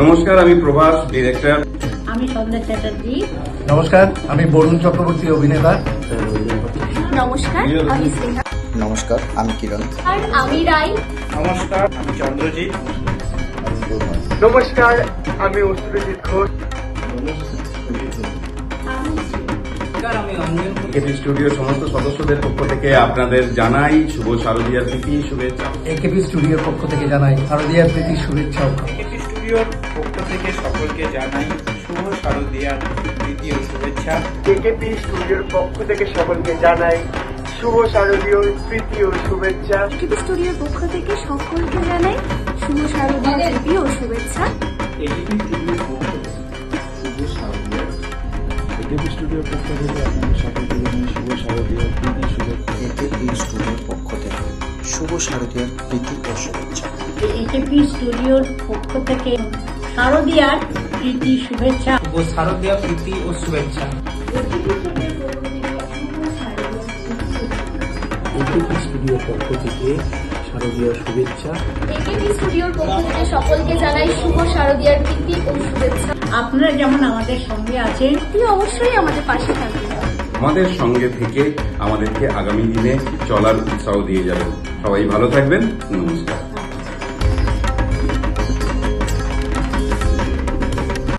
নমস্কার, আমি প্রভাস, ডিরেক্টর। আমি সন্ধ্যা চ্যাটার্জি। নমস্কার, আমি বরুণ চক্রবর্তী, অভিনেতা। নমস্কার, আমি স্নেহা। নমস্কার, আমি কিরণ। আর আমি রাই। নমস্কার, আমি চন্দ্রজিৎ। নমস্কার, আমি অসুরজিৎ ঘোষ। একেপি স্টুডিওর সমস্ত সদস্যদের পক্ষ থেকে আপনাদের জানাই শুভ শারদীয়ার প্রীতি শুভেচ্ছা। একেপি স্টুডিওর পক্ষ থেকে জানাই শারদীয়ার প্রীতি শুভেচ্ছা। একেপি স্টুডিওর পক্ষ থেকে সকলকে জানাই শুভ শারদীয়ার প্রীতি ও শুভেচ্ছা। একেপি স্টুডিওর পক্ষ থেকে সকলকে জানাই শুভ শারদীয় প্রীতি ও শুভেচ্ছা। একেপি স্টুডিওর পক্ষ থেকে সকলকে জানাই শুভ শারদীয়ার প্রীতি ও শুভেচ্ছা। একেপি স্টুডিওর পক্ষ থেকে আপনাদের সকলকে জানাই শুভ শারদীয়ার প্রীতি শুভেচ্ছা। একেপি স্টুডিওর পক্ষ থেকে শুভ শারদীয়ার প্রীতি ও শুভেচ্ছা। একেপি স্টুডিওর পক্ষ থেকে শারদীয়ার প্রীতি শুভেচ্ছা। শুভ শারদীয়ার প্রীতি ও শুভেচ্ছা। একেপি স্টুডিওর পক্ষ থেকে শারদীয়ার শুভেচ্ছা। একেপি স্টুডিওর পক্ষ থেকে সকলকে জানাই শুভ শারদীয়ার প্রীতি ও শুভেচ্ছা। আপনারা যেমন আমাদের সঙ্গে আছেন, আপনি অবশ্যই আমাদের পাশে থাকবেন। আমাদের সঙ্গে থেকে আমাদেরকে আগামী দিনে চলার উৎসাহ দিয়ে যাবেন। সবাই ভালো থাকবেন। নমস্কার।